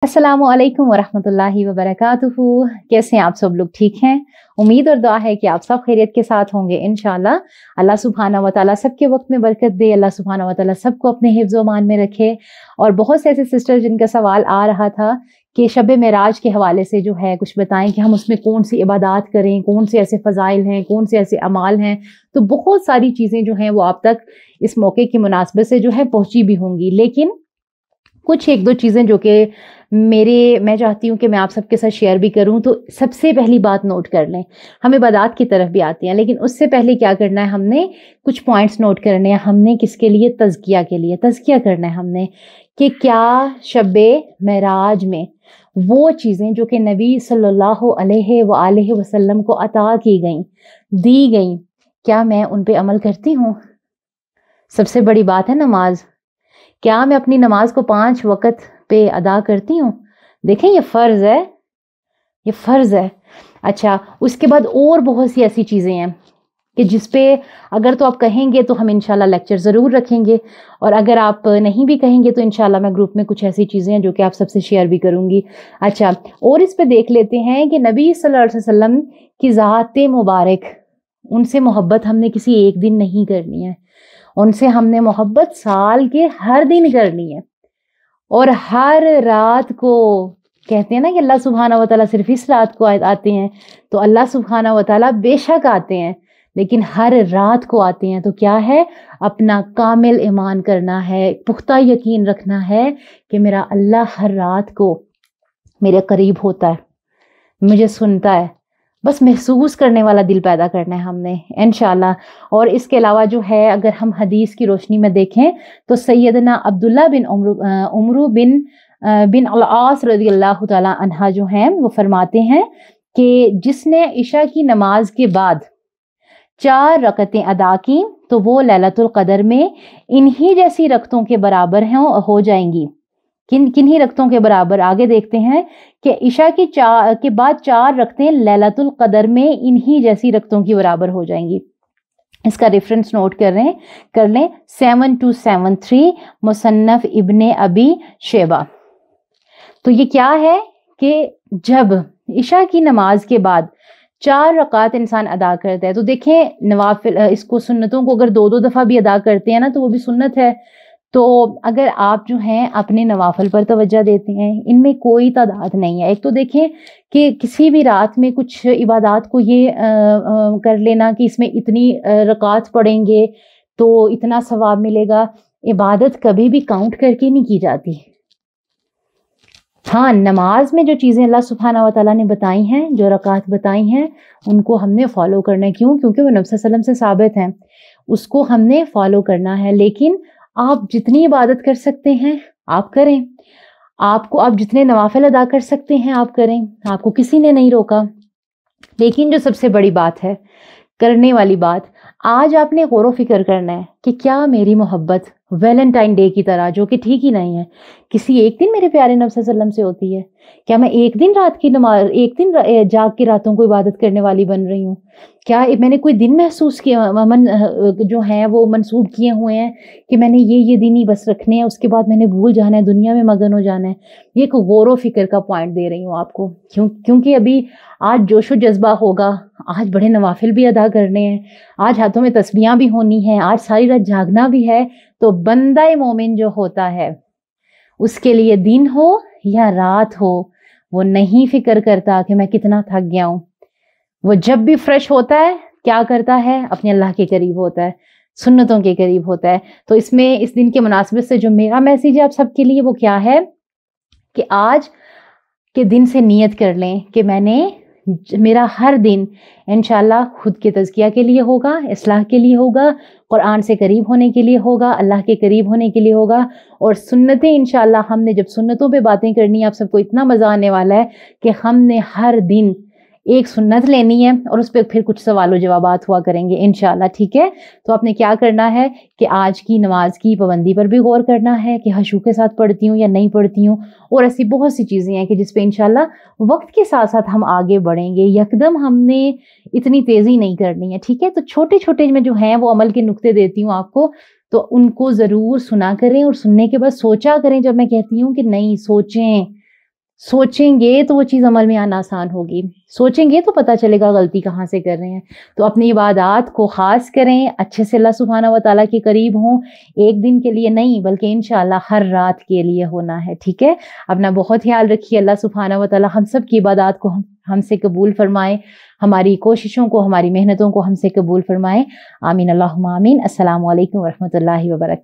अस्सलामु अलैकुम वरहमतुल्लाहि वबरकातुहू। कैसे हैं आप सब लोग? ठीक हैं? उम्मीद और दुआ है कि आप सब खैरियत के साथ होंगे इंशाल्लाह। अल्लाह सुब्हानहू व तआला सबके वक्त में बरकत दे। अल्लाह सुब्हानहू व तआला सबको अपने हिफ्ज़ व अमान में रखे। और बहुत से ऐसे सिस्टर जिनका सवाल आ रहा था कि शब मेराज के हवाले से जो है कुछ बताएं कि हम उसमें कौन सी इबादत करें, कौन से ऐसे फ़ज़ाइल हैं, कौन से ऐसे अमाल हैं। तो बहुत सारी चीज़ें जो हैं वो आप तक इस मौके की मुनासबत से जो है पहुँची भी होंगी, लेकिन कुछ एक दो चीज़ें जो कि मैं चाहती हूँ कि मैं आप सबके साथ शेयर भी करूँ। तो सबसे पहली बात नोट कर लें, हम इबादत की तरफ भी आते हैं, लेकिन उससे पहले क्या करना है, हमने कुछ पॉइंट्स नोट करने हैं। हमने किसके लिए? तज़किया के लिए। तज़किया करना है हमने कि क्या शब मेराज में वो चीज़ें जो कि नबी सल्लल्लाहु अलैहि वसल्लम को अता की गई, दी गई, क्या मैं उन पे अमल करती हूँ? सबसे बड़ी बात है नमाज। क्या मैं अपनी नमाज को 5 वक़्त पे अदा करती हूँ? देखें, ये फ़र्ज़ है, ये फ़र्ज़ है। अच्छा, उसके बाद और बहुत सी ऐसी चीज़ें हैं कि जिस पे अगर तो आप कहेंगे तो हम इंशाल्लाह लेक्चर ज़रूर रखेंगे, और अगर आप नहीं भी कहेंगे तो इंशाल्लाह मैं ग्रुप में कुछ ऐसी चीज़ें हैं जो कि आप सबसे शेयर भी करूँगी। अच्छा, और इस पे देख लेते हैं कि नबी सल्लल्लाहु अलैहि वसल्लम की ज़ात मुबारक, उनसे मोहब्बत हमने किसी एक दिन नहीं करनी है, उनसे हमने मोहब्बत साल के हर दिन करनी है। और हर रात को कहते हैं ना कि अल्लाह सुब्हानहू व तआला सिर्फ इस रात को आते हैं, तो अल्लाह सुब्हानहू व तआला बेशक आते हैं, लेकिन हर रात को आते हैं। तो क्या है? अपना कामिल ईमान करना है, पुख्ता यकीन रखना है कि मेरा अल्लाह हर रात को मेरे करीब होता है, मुझे सुनता है। बस महसूस करने वाला दिल पैदा करना है हमने इंशाल्लाह। और इसके अलावा जो है, अगर हम हदीस की रोशनी में देखें तो सैयदना अब्दुल्ला बिन उमरू बिन अल-आस रज़ियल्लाहु ताला अन्हा जो हैं वो फरमाते हैं कि जिसने इशा की नमाज के बाद 4 रकतें अदा की तो वो लैलतुल क़द्र में इन्हीं जैसी रकतों के बराबर हैं, हो जाएंगी। किन्हीं रकतों के बराबर? आगे देखते हैं कि इशा की के बाद 4 रकतें लैलतुल क़द्र में इन्हीं जैसी रकतों की बराबर हो जाएंगी। इसका रेफरेंस नोट कर लें 7273 मुसन्नफ इब्ने अबी शेबा। तो ये क्या है कि जब इशा की नमाज के बाद 4 रकात इंसान अदा करता है, तो देखें नवाफिल, इसको सुन्नतों को अगर 2-2 दफ़ा भी अदा करते हैं ना तो वो भी सुन्नत है। तो अगर आप जो हैं अपने नवाफिल पर तवज्जो देते हैं, इनमें कोई तादाद नहीं है। एक तो देखें कि किसी भी रात में कुछ इबादत को ये कर लेना कि इसमें इतनी रकात पढ़ेंगे तो इतना सवाब मिलेगा। इबादत कभी भी काउंट करके नहीं की जाती। हाँ, नमाज में जो चीज़ें अल्लाह सुब्हानहू व तआला ने बताई हैं, जो रकात बताई हैं, उनको हमने फॉलो करना है। क्यों? क्योंकि वो नबी सल्लल्लाहु अलैहि वसल्लम से साबित हैं, उसको हमने फॉलो करना है। लेकिन आप जितनी इबादत कर सकते हैं आप करें, आप जितने नवाफिल अदा कर सकते हैं आप करें, आपको किसी ने नहीं रोका। लेकिन जो सबसे बड़ी बात है, करने वाली बात, आज आपने गौर व फिक्र करना है कि क्या मेरी मोहब्बत वैलेंटाइन डे की तरह, जो कि ठीक ही नहीं है, किसी एक दिन मेरे प्यारे नबी सल्लल्लाहु अलैहि वसल्लम से होती है? क्या मैं एक दिन रात की नमाज, एक दिन जाग के रातों को इबादत करने वाली बन रही हूँ? क्या मैंने कोई दिन महसूस किया, जो है वो मंसूब किए हुए हैं कि मैंने ये दिन ही बस रखने हैं, उसके बाद मैंने भूल जाना है, दुनिया में मगन हो जाना है? ये एक गौर व फिक्र का पॉइंट दे रही हूँ आपको। क्योंकि अभी आज जोशो जज्बा होगा, आज बड़े नवाफिल भी अदा करने हैं, आज हाथों में तस्बीहां भी होनी है, आज सारी रात जागना भी है। तो बंदा मोमिन जो होता है, उसके लिए दिन हो या रात हो, वो नहीं फिक्र करता कि मैं कितना थक गया हूँ। वो जब भी फ्रेश होता है क्या करता है? अपने अल्लाह के करीब होता है, सुन्नतों के करीब होता है। तो इसमें इस दिन के मुनासिबत से जो मेरा मैसेज है आप सबके लिए वो क्या है कि आज के दिन से नियत कर लें कि मेरा हर दिन इंशाल्लाह खुद के तज़किया के लिए होगा, इस्लाह के लिए होगा, कुरान से करीब होने के लिए होगा, अल्लाह के करीब होने के लिए होगा। और सुन्नतें इंशाल्लाह, हमने जब सुन्नतों पे बातें करनी है, आप सबको इतना मज़ा आने वाला है कि हमने हर दिन एक सुन्नत लेनी है और उस पर फिर कुछ सवाल जवाबात हुआ करेंगे इंशाल्लाह। ठीक है? तो आपने क्या करना है कि आज की नमाज की पाबंदी पर भी गौर करना है कि हशू के साथ पढ़ती हूँ या नहीं पढ़ती हूँ। और ऐसी बहुत सी चीज़ें हैं कि जिस पे इंशाल्लाह वक्त के साथ साथ हम आगे बढ़ेंगे। यकदम हमने इतनी तेज़ी नहीं करनी है। ठीक है? तो छोटे छोटे में जो हैं वो अमल के नुक्ते देती हूँ आपको, तो उनको ज़रूर सुना करें और सुनने के बाद सोचा करें। जब मैं कहती हूँ कि नहीं, सोचें, सोचेंगे तो वो चीज़ अमल में आना आसान होगी, सोचेंगे तो पता चलेगा गलती कहाँ से कर रहे हैं। तो अपनी इबादत को ख़ास करें, अच्छे से अल्लाह सुब्हानहू व तआला के करीब हों, एक दिन के लिए नहीं बल्कि इंशाअल्लाह हर रात के लिए होना है, ठीक है। अपना बहुत ख्याल रखिए, अल्लाह सुब्हानहू व तआला हम सब की इबादत को हमसे कबूल फरमाए, हमारी कोशिशों को, हमारी मेहनतों को हमसे कबूल फरमाए। आमीन अल्लाहुम्मा आमीन। अस्सलामु अलैकुम व रहमतुल्लाहि व बरकातहू।